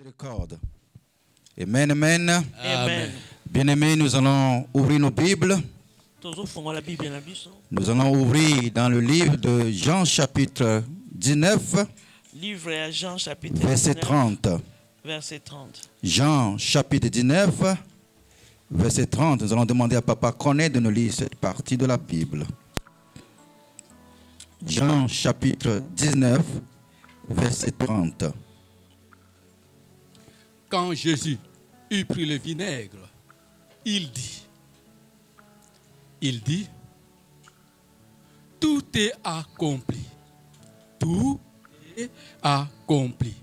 Miséricorde. Amen, amen. Amen. Bien-aimés, nous allons ouvrir nos Bibles. Nous allons ouvrir dans le livre de Jean chapitre 19, Livre à Jean chapitre verset 19, 30. verset 30. Jean chapitre 19, verset 30. Nous allons demander à Papa Cornet de nous lire cette partie de la Bible. Jean chapitre 19, verset 30. Quand Jésus eut pris le vinaigre, il dit, tout est accompli. Tout est accompli.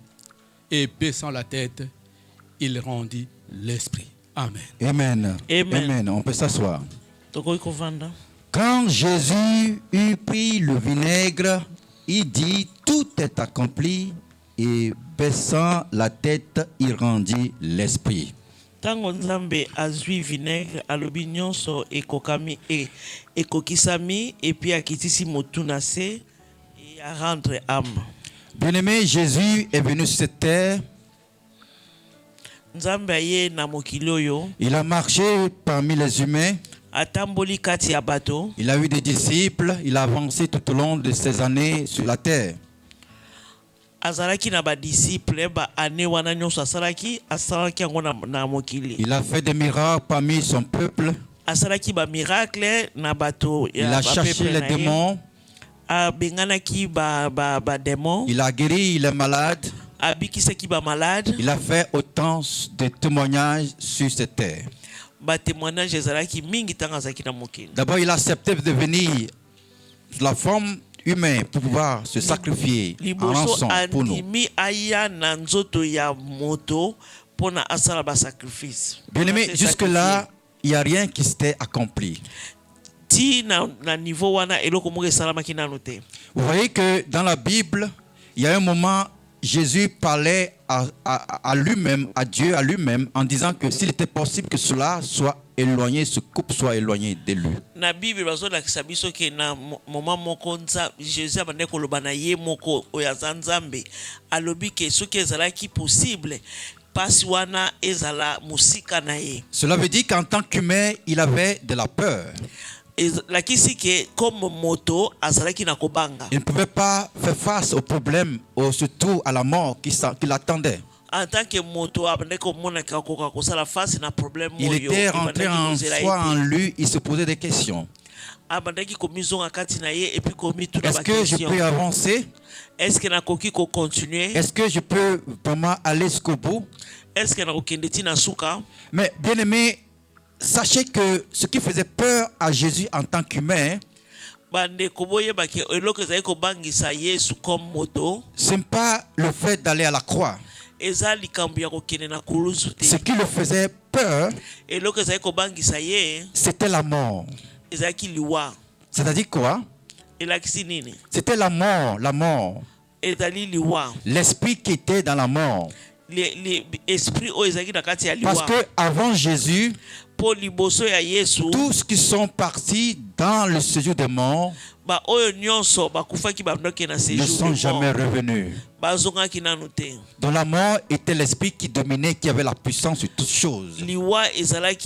Et baissant la tête, il rendit l'esprit. Amen. Amen. Amen. Amen. On peut s'asseoir. Toko iko vanda. Quand Jésus eut pris le vinaigre, il dit, tout est accompli, et baissant la tête, il rendit l'esprit. Tango nzambe azwi vinaigre alobi nyonso ekokami ekokisami et puis akitisi motu na se et à rendre âme. Bien-aimé, Jésus est venu sur cette terre. Nzambe aye na mokili oyo Il a marché parmi les humains. atamboli kati ya bato. Il a eu des disciples. Il a avancé tout au long de ces années sur la terre. Azalaki na ba disciple ba ane wana nyonso asalaki yango na mokili. Il a fait des miracles parmi son peuple. Asalaki ba miracle na bato Il a chassé les démons. Benganaki ba démons. Il a guéri les malades. Abikisaki ba malade. Il a fait autant de témoignages sur cette terre. Ba témoignage ezalaki mingi tanga zaki na mokili. D'abord, il a accepté de venir sous la forme humaine pour pouvoir se sacrifier en rançon pour nous. Bien-aimé, jusque-là, il n'y a rien qui s'était accompli. Vous voyez que dans la Bible, il y a un moment, Jésus parlait à lui-même, à Dieu, à lui-même, en disant que s'il était possible que cela soit éloigné, ce couple soit éloigné de lui. Na Bible bazolakisa biso ke na moment moko Jésus abande koloba na ye moko oyo Nzambe alobi ke soki ezalaki possible pasi wana ezala musika na ye. Cela veut dire qu'en tant qu'humain, il avait de la peur. Lakisi ke comme moto azalaki na kobanga. Il ne pouvait pas faire face aux problèmes, surtout à la mort qui l'attendait. En tant que moto il était rentré en soi, en lui, il se posait des questions. Est-ce que je peux avancer? Est-ce que je peux continuer? Est-ce que je peux vraiment aller jusqu'au bout? Est-ce que je Mais bien aimé, sachez que ce qui faisait peur à Jésus en tant qu'humain, ce n'est pas le fait d'aller à la croix. Ce qui le faisait peur, c'était la mort. C'est-à-dire quoi? C'était la mort, la mort. L'esprit qui était dans la mort. Parce que avant Jésus, tous qui sont partis dans le séjour des morts ne sont jamais revenus. Dans la mort était l'esprit qui dominait, qui avait la puissance sur toutes choses. C'est-à-dire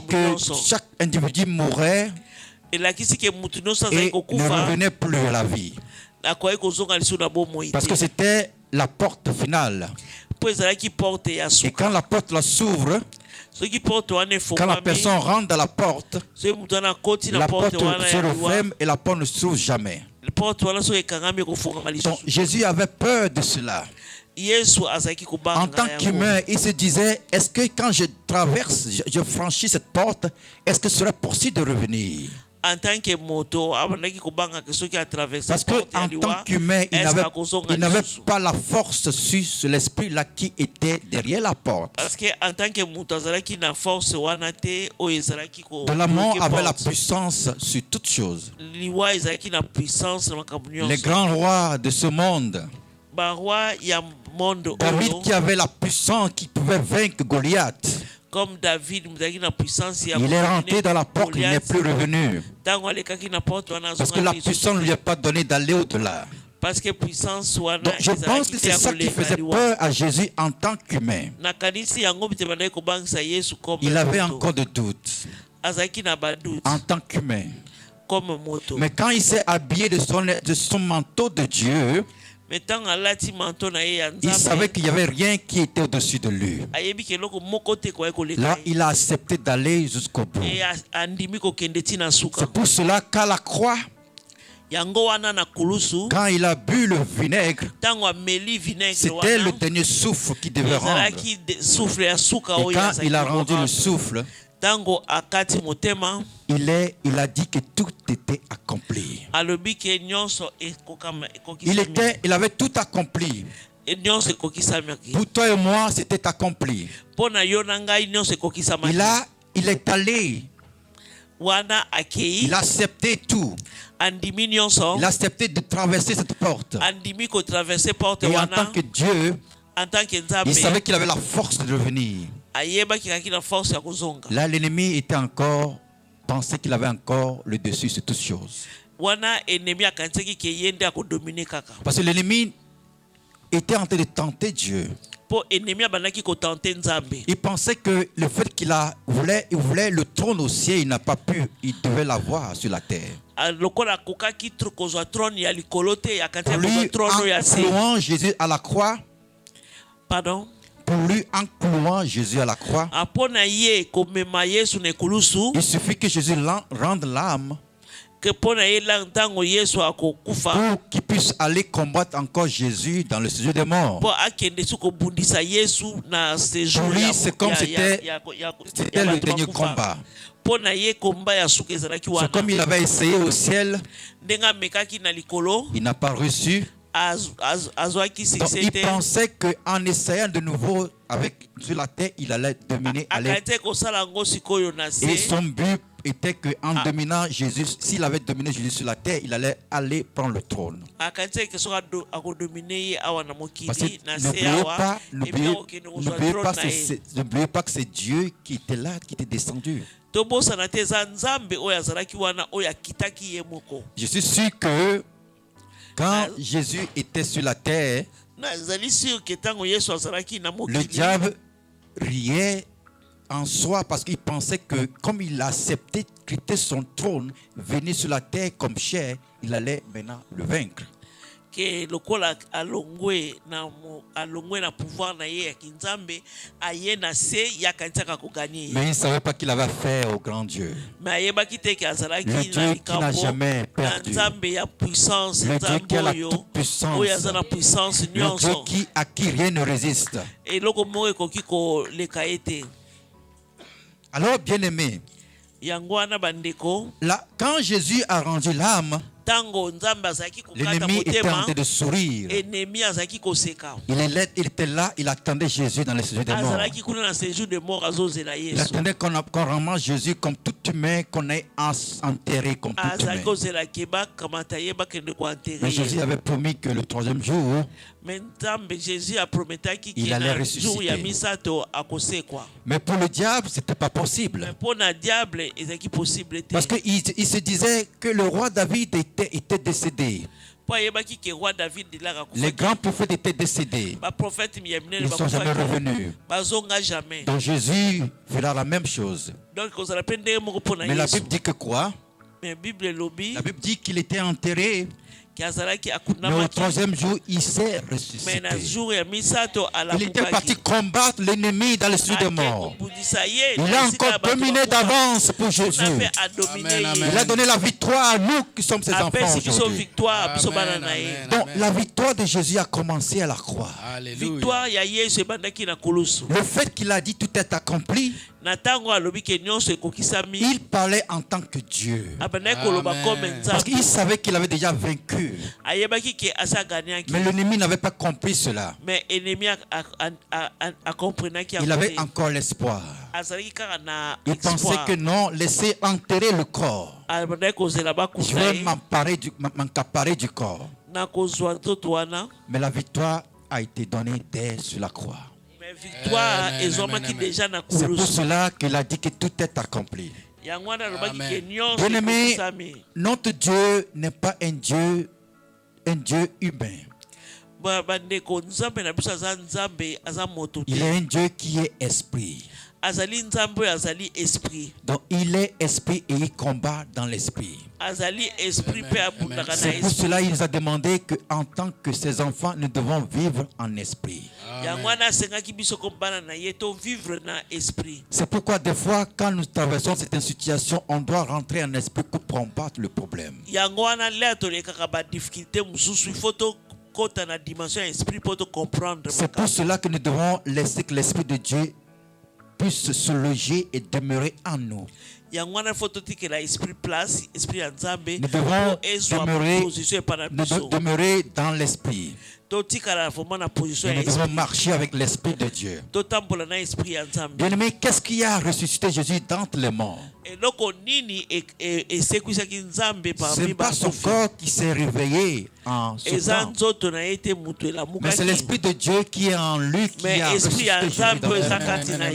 que chaque individu mourait et ne revenait plus à la vie. Parce que c'était la porte finale. Et quand la porte s'ouvre, quand la personne rentre dans la porte se referme et la porte ne s'ouvre jamais. Donc, Jésus avait peur de cela. En tant qu'humain, il se disait, est-ce que quand je traverse, je franchis cette porte, est-ce que ce serait possible de revenir? Parce qu'en tant qu'humain, il n'avait pas la force sur l'esprit là qui était derrière la porte. De la mort avait la puissance sur toutes choses. Les grands rois de ce monde, David qui avait la puissance, qui pouvait vaincre Goliath. Comme David, il est rentré dans la porte, il n'est plus revenu. Parce que la puissance ne lui a pas donné d'aller au-delà. Parce que puissance Donc, je pense que c'est ça qui faisait peur à Jésus en tant qu'humain. Il avait encore de doutes en tant qu'humain. Mais quand il s'est habillé de son manteau de Dieu, il savait qu'il n'y avait rien qui était au-dessus de lui. Là, il a accepté d'aller jusqu'au bout. C'est pour cela qu'à la croix, quand il a bu le vinaigre, c'était le dernier souffle qu'il devait rendre. Et quand il a rendu le souffle, il a dit que tout était accompli. Il avait tout accompli. Pour toi et moi, c'était accompli. Il est allé. Il a accepté tout. Il a accepté de traverser cette porte. Et en tant que Dieu, il savait qu'il avait la force de revenir. Là, l'ennemi pensait qu'il avait encore le dessus sur toutes choses. Parce que l'ennemi était en train de tenter Dieu. Il pensait que le fait qu'il voulait le trône au ciel, il n'a pas pu, il devait l'avoir sur la terre. Pour lui, en clouant Jésus à la croix, pour lui, en clouant Jésus à la croix, il suffit que Jésus rende l'âme pour qu'il puisse aller combattre encore Jésus dans le séjour des morts. Pour lui, c'est comme c'était le dernier combat. C'est comme il avait essayé au ciel, il n'a pas reçu. Donc, il pensait qu'en essayant de nouveau sur la terre, il allait dominer. Et son but était qu'en dominant Jésus, s'il avait dominé Jésus sur la terre, il allait aller prendre le trône. Parce que n'oubliez pas que c'est Dieu qui était là, qui était descendu. Je suis sûr que quand Jésus était sur la terre, le diable riait en soi parce qu'il pensait que comme il acceptait quitter son trône, venir sur la terre comme chair, il allait maintenant le vaincre. Mais il ne savait pas qu'il avait affaire au grand Dieu. Le Dieu qui n'a jamais perdu. Le Dieu qui a la toute puissance. Le Dieu à qui rien ne résiste. Alors, bien-aimé, là, quand Jésus a rendu l'âme, l'ennemi était en train de sourire. Il était là, il attendait Jésus dans le séjour des morts. Il attendait qu'on ramasse Jésus comme tout humain, qu'on ait enterré comme tout humain. Mais Jésus avait promis que le troisième jour, il allait ressusciter. Mais pour le diable, ce n'était pas possible. Parce qu'il se disait que le roi David était décédé. Les grands prophètes étaient décédés. Ils ne sont jamais revenus. Donc Jésus fera la même chose. Mais la Bible dit que quoi? La Bible dit qu'il était enterré. Mais au troisième jour, il s'est ressuscité. Il était parti combattre l'ennemi dans le sud des morts. Il a encore dominé d'avance pour Jésus. Il a donné la victoire à nous qui sommes ses enfants aujourd'hui. Donc la victoire de Jésus a commencé à la croix. Le fait qu'il a dit tout est accompli, il parlait en tant que Dieu. Parce qu'il savait qu'il avait déjà vaincu. Mais l'ennemi n'avait pas compris cela. Il avait encore l'espoir. Il pensait que non, laissez enterrer le corps. Je vais m'accaparer du corps. Mais la victoire a été donnée dès sur la croix. C'est pour cela qu'il a dit que tout est accompli. Bien-aimé, notre Dieu n'est pas un Dieu un Dieu humain. Il est un Dieu qui est esprit. Donc il est esprit et il combat dans l'esprit. C'est pour cela qu'il nous a demandé qu'en tant que ses enfants, nous devons vivre en esprit. C'est pourquoi des fois, quand nous traversons cette situation, on doit rentrer en esprit pour combattre le problème. C'est pour cela que nous devons laisser que l'Esprit de Dieu puisse se loger et demeurer en nous. Nous devons demeurer dans l'Esprit. Et nous devons marcher avec l'Esprit de Dieu. Bien-aimé, qu'est-ce qui a ressuscité Jésus d'entre les morts? Ce n'est pas son corps qui s'est réveillé en ce temps, mais c'est l'Esprit de Dieu qui est en lui qui a ressuscité Jésus d'entre les morts.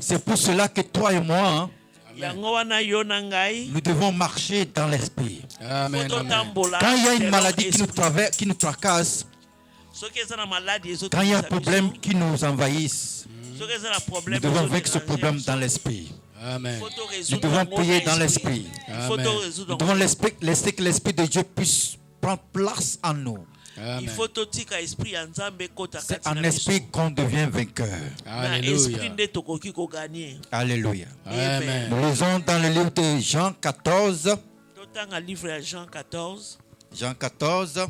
C'est pour cela que toi et moi, nous devons marcher dans l'esprit. Quand il y a une maladie qui nous tracasse, quand il y a un problème qui nous envahisse, nous devons vaincre ce problème dans l'esprit. Nous devons prier dans l'esprit. Nous devons laisser que l'Esprit de Dieu puisse prendre place en nous. C'est en esprit qu'on devient vainqueur. Alléluia. Alléluia. Nous lisons dans le livre de Jean 14. Jean 14,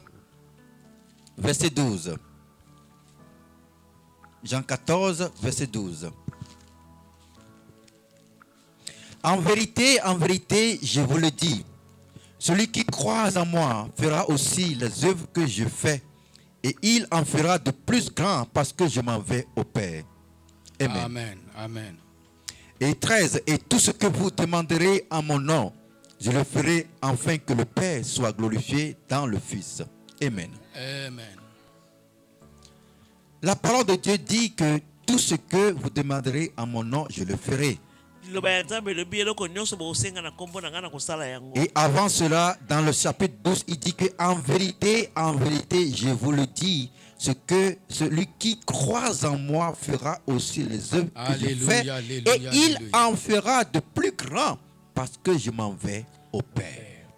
verset 12. Jean 14, verset 12. En vérité, je vous le dis, celui qui croit en moi fera aussi les œuvres que je fais, et il en fera de plus grands parce que je m'en vais au Père. Amen. Amen. Amen. Et 13, et tout ce que vous demanderez en mon nom, je le ferai afin que le Père soit glorifié dans le Fils. Amen. Amen. La parole de Dieu dit que tout ce que vous demanderez en mon nom, je le ferai. Et avant cela, dans le chapitre 12, il dit que en vérité, je vous le dis, ce que celui qui croit en moi fera aussi les œuvres que je fais, et il en fera de plus grands parce que je m'en vais au Père.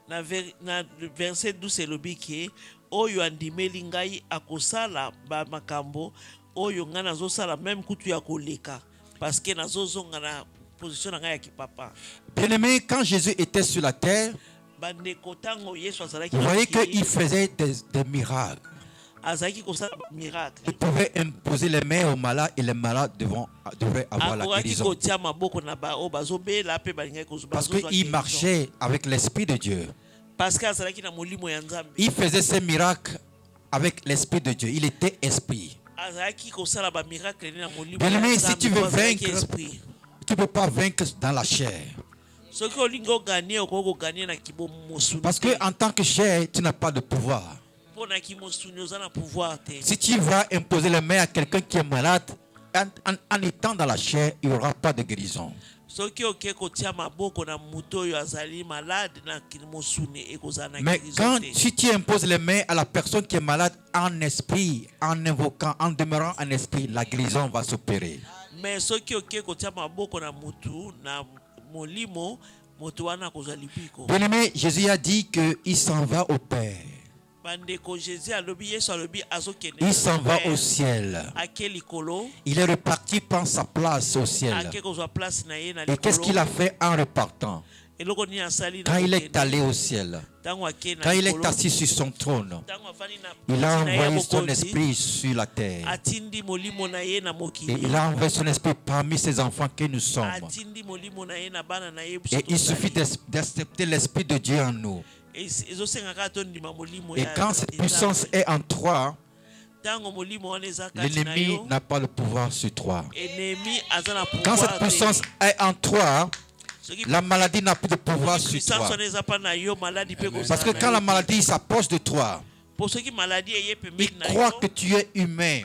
Verset 12 c'est le biké oyo andimeli ngai akosala ba makambo oyo nga nazosala même kutu ya koleka parce que nazozonga na position na ngai ya kipapa. Bien-aimé, quand Jésus était sur la terre, vous voyez qu'il faisait des miracles. Il pouvait imposer les mains aux malades et les malades devraient avoir la guérison. Parce qu'il marchait avec l'Esprit de Dieu. Il faisait ces miracles avec l'Esprit de Dieu. Il était esprit. Bien-aimé, si tu veux vaincre, tu ne peux pas vaincre dans la chair. Parce qu'en tant que chair, tu n'as pas de pouvoir. Si tu vas imposer les mains à quelqu'un qui est malade, en étant dans la chair, il n'y aura pas de guérison. Mais si tu imposes les mains à la personne qui est malade en esprit, en invoquant, en demeurant en esprit, la guérison va s'opérer. Bien-aimé, Jésus a dit qu'il s'en va au Père. Il s'en va au ciel. Il est reparti prendre sa place au ciel. Et qu'est-ce qu'il a fait en repartant? Quand il est allé au ciel, quand il est assis sur son trône, il a envoyé son esprit sur la terre. Et il a envoyé son esprit parmi ses enfants que nous sommes. Et il suffit d'accepter l'esprit de Dieu en nous. Et quand cette puissance est en toi, l'ennemi n'a pas le pouvoir sur toi. Quand cette puissance est en toi, la maladie n'a plus de pouvoir sur toi. Parce que quand la maladie s'approche de toi, il croit que tu es humain.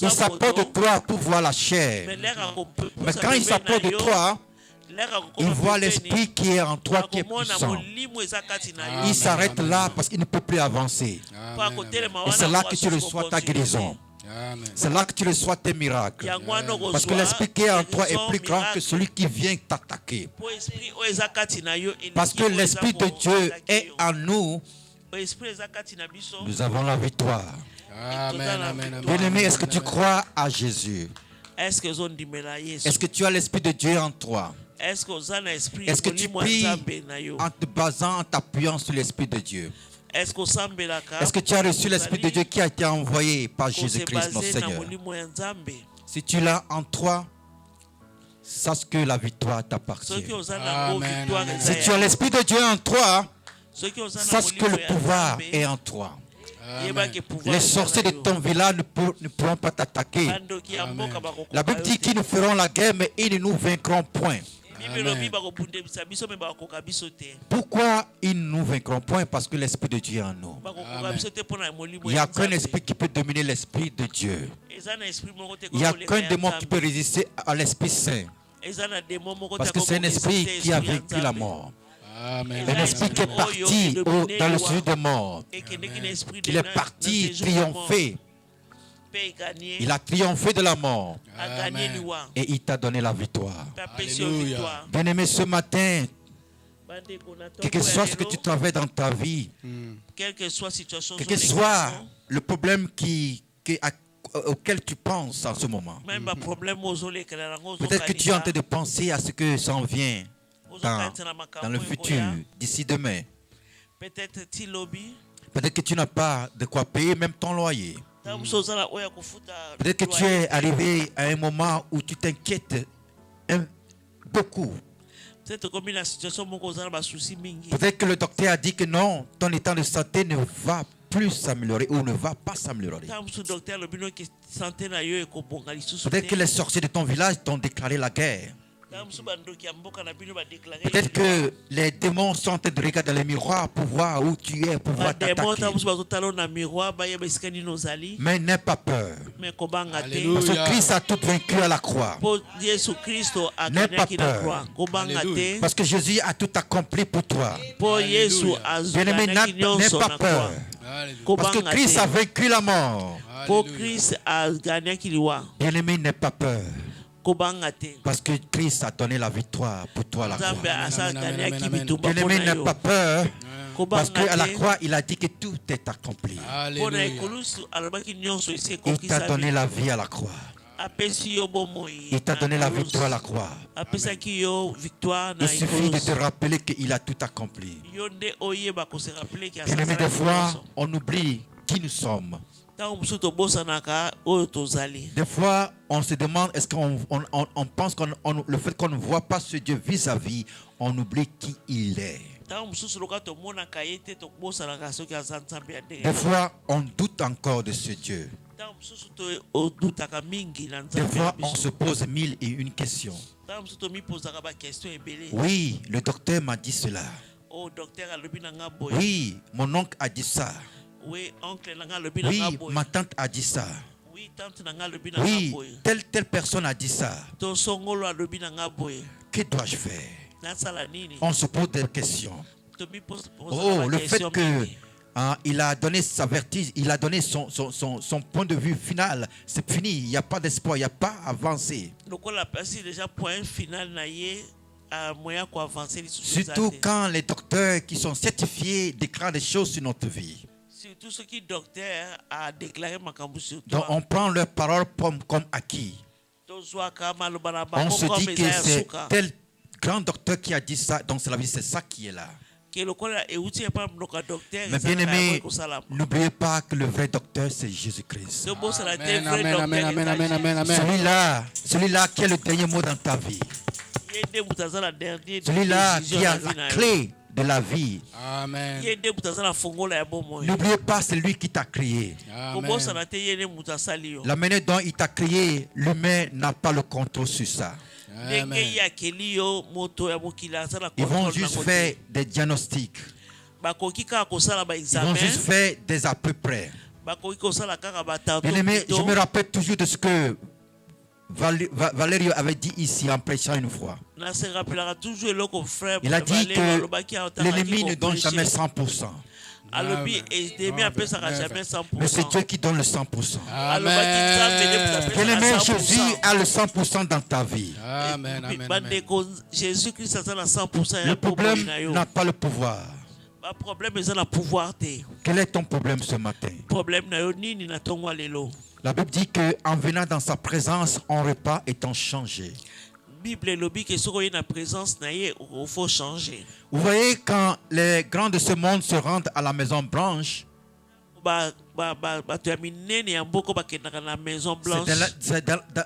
Il s'approche de toi pour voir la chair. Mais quand il s'approche de toi, Il voit l'esprit qui est en toi, qui est puissant. Il s'arrête là parce qu'il ne peut plus avancer. Et c'est là que tu reçois ta guérison. C'est là que tu reçois tes miracles. Parce que l'esprit qui est en toi est plus grand que celui qui vient t'attaquer. Parce que l'esprit de Dieu est en nous. Nous avons la victoire. Bien-aimé, est-ce que tu crois à Jésus? Est-ce que tu as l'esprit de Dieu en toi? Est-ce que tu pries en te basant, en t'appuyant sur l'esprit de Dieu? Est-ce que tu as reçu l'esprit de Dieu qui a été envoyé par Jésus-Christ, notre Seigneur? Si tu l'as en toi, sache que la victoire t'appartient. Si tu as l'esprit de Dieu en toi, sache que le pouvoir est en toi. Amen. Les sorciers de ton village ne pourront pas t'attaquer. La Bible dit qu'ils nous feront la guerre, mais ils ne nous vaincront point. Amen. Pourquoi ils ne nous vaincront point? Parce que l'esprit de Dieu est en nous. Amen. Il n'y a qu'un esprit qui peut dominer l'esprit de Dieu. Il n'y a qu'un démon qui peut résister à l'Esprit Saint. Parce que c'est un esprit qui a vaincu la mort. Amen. Un esprit qui est parti dans le séjour des morts. Il est parti triompher. Il a triomphé de la mort. Amen. Et il t'a donné la victoire. Bien-aimé, ce matin, quel que soit ce que tu traverses dans ta vie, quel que soit le problème auquel tu penses en ce moment, peut-être que tu es en train de penser à ce que s'en vient dans le futur, d'ici demain. Peut-être que tu n'as pas de quoi payer même ton loyer. Peut-être que tu es arrivé à un moment où tu t'inquiètes beaucoup. Peut-être que le docteur a dit que non, ton état de santé ne va plus s'améliorer ou ne va pas s'améliorer. Peut-être que les sorciers de ton village t'ont déclaré la guerre. Peut-être que les démons sont en train de regarder dans les miroirs pour voir où tu es, pour voir t'attaquer. Mais n'aie pas peur. Parce que Christ a tout vaincu à la croix. N'aie pas peur. Parce que Jésus a tout accompli pour toi. Bien-aimé, n'aie pas peur. Parce que Christ a vaincu la mort. Bien-aimé, n'aie pas peur. Parce que Christ a donné la victoire pour toi à la croix. Bien-aimé, n'aie pas peur. Parce qu'à la croix, il a dit que tout est accompli. Il t'a donné la vie à la croix. Il t'a donné la victoire à la croix. Il suffit de te rappeler qu'il a tout accompli. Bien-aimé, des fois, on oublie qui nous sommes. Des fois, on se demande, est-ce qu'on pense que le fait qu'on ne voit pas ce Dieu vis-à-vis, on oublie qui il est. Des fois, on doute encore de ce Dieu. Des fois, on se pose 1001 questions. Oui, le docteur m'a dit cela. Oui, mon oncle a dit ça. Oui, ma tante a dit ça. Oui, telle personne a dit ça. Que dois-je faire? On se pose des questions. Oh, le fait que il a donné sa vertige, il a donné son point de vue final. C'est fini, il n'y a pas d'espoir, il n'y a pas avancé. Surtout quand les docteurs qui sont certifiés déclarent des choses sur notre vie. Tout ce qui docteur a déclaré sur toi. Donc on prend leurs paroles comme acquis. On se dit que c'est tel grand docteur qui a dit ça, donc c'est la vie, c'est ça qui est là. Mais bien aimé, n'oubliez pas que le vrai docteur c'est Jésus-Christ. Celui-là qui est le dernier mot dans ta vie. Celui-là qui a la clé de la vie. Amen. N'oubliez pas, c'est lui qui t'a créé. Amen. La manière dont il t'a créé, l'humain n'a pas le contrôle sur ça. Amen. Ils vont juste faire des diagnostics. Ils vont juste faire des à peu près. Bien-aimé, je me rappelle toujours de ce que Valerio avait dit ici en prêchant une fois. Il a dit que l'ennemi ne donne jamais 100%. Mais c'est Dieu qui donne le 100%. Bien-aimé, Jésus a le 100% dans ta vie. Amen. Le problème n'a pas le pouvoir. Quel est ton problème ce matin? La Bible dit qu'en venant dans sa présence, on repas étant changé. Vous voyez, quand les grands de ce monde se rendent à la Maison Blanche, c'est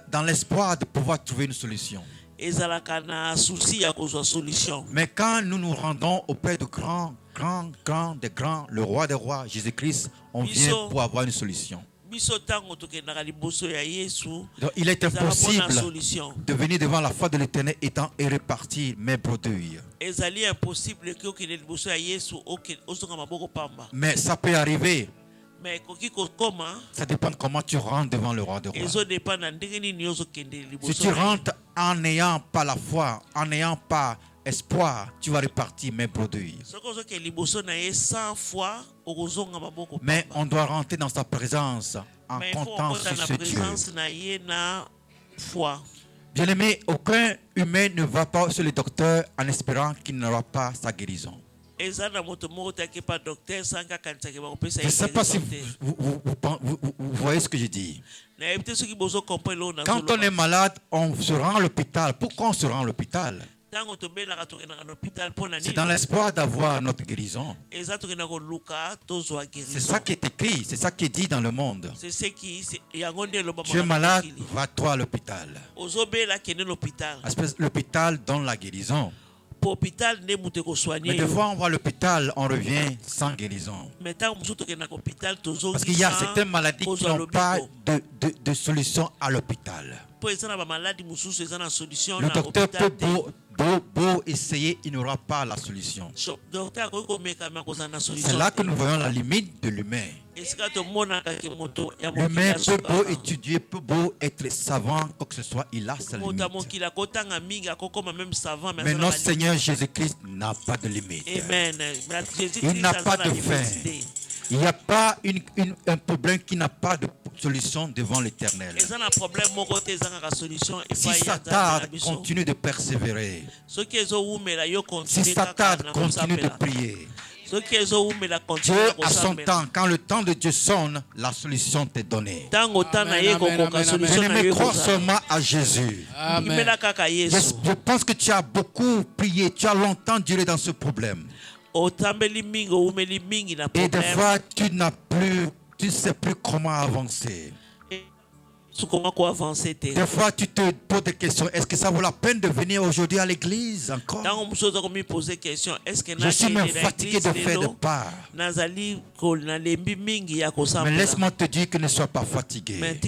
dans l'espoir de pouvoir trouver une solution. Mais quand nous nous rendons auprès de des grands, le roi des rois, Jésus-Christ, on vient pour avoir une solution. Donc, il est impossible de venir devant la face de l'Éternel et repartir mes bredouilles. Mais ça peut arriver. Ça dépend de comment tu rentres devant le roi des rois. Si tu rentres en n'ayant pas la foi, en n'ayant pas espoir, tu vas repartir mes bredouilles. Mais on doit rentrer dans sa présence en comptant sur ce Dieu. Bien-aimé, aucun humain ne va pas sur le docteur en espérant qu'il n'aura pas sa guérison. Je ne sais pas si vous voyez ce que je dis. Quand on est malade, on se rend à l'hôpital. Pourquoi on se rend à l'hôpital? C'est dans l'espoir d'avoir notre guérison. C'est ça qui est écrit, c'est ça qui est dit dans le monde. Tu es malade, va-toi à l'hôpital. L'hôpital donne la guérison. Mais des fois on va à l'hôpital, on revient sans guérison. Parce qu'il y a certaines maladies qui n'ont pas de solution à l'hôpital. Le docteur peut beau essayer, il n'aura pas la solution. C'est là que nous voyons la limite de l'humain. L'humain peut beau étudier, peut beau être savant, quoi que ce soit, il a sa limite. Mais notre Seigneur Jésus-Christ n'a pas de limite. Il n'a pas de fin. Il n'y a pas un problème qui n'a pas de solution devant l'Éternel. Si ça tarde, continue de persévérer. Si ça tarde, continue de prier. Dieu a son temps. Quand le temps de Dieu sonne, la solution t'est donnée. Je crois seulement à Jésus. Je pense que tu as beaucoup prié. Tu as longtemps duré dans ce problème. Et des fois, tu ne sais plus comment avancer. Des fois, tu te poses des questions. Est-ce que ça vaut la peine de venir aujourd'hui à l'église encore? Je suis même fatigué de faire des pas. Mais laisse-moi te dire que ne sois pas fatigué.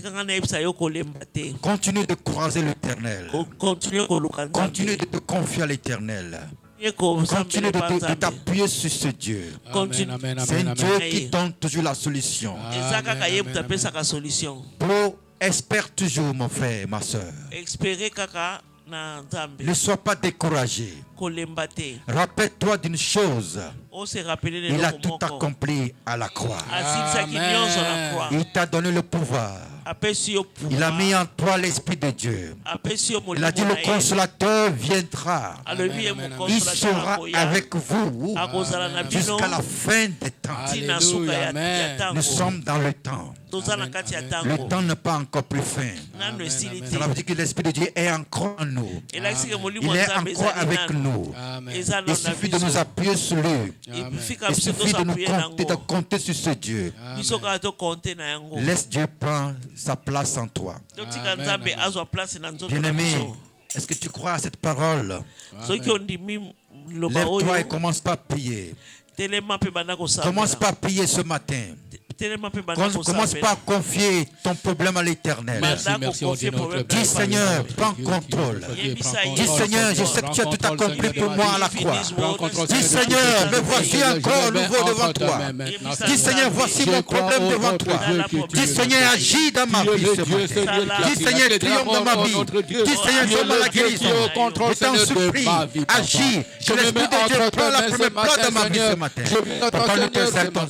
Continue de croiser l'Éternel. Continue de te confier à l'Éternel. Continue de t'appuyer sur ce Dieu. C'est un Dieu qui donne toujours la solution. Espère toujours, mon frère, ma soeur. Ne sois pas découragé. Rappelle-toi d'une chose. Il a tout accompli à la croix. Il t'a donné le pouvoir. Il a mis en toi l'Esprit de Dieu. Il a dit le Consolateur viendra. Il sera avec vous jusqu'à la fin des temps. Nous sommes dans le temps. Le temps n'est pas encore plus fin. Ça veut dire que l'Esprit de Dieu est encore en nous. Il est encore avec nous. Il suffit de nous appuyer sur lui. Il suffit de compter sur ce Dieu. Laisse Dieu prendre sa place en toi. Bien-aimé, est-ce que tu crois à cette parole? Lève-toi et commence par prier. Commence par prier ce matin. Commence pas à confier ton problème à l'Éternel. Dis Seigneur, prends contrôle. Dis Seigneur, je sais que tu as tout accompli pour moi à la croix. Dis Seigneur, me voici encore nouveau devant toi. Dis Seigneur, voici mon problème devant toi. Dis Seigneur, agis dans ma vie ce matin. Dis Seigneur, triomphe dans ma vie. Dis Seigneur, donne-moi la guérison. Je t'en supplie, agis. Que l'Esprit de Dieu prend la première place dans ma vie ce matin. Papa, nous te salutons.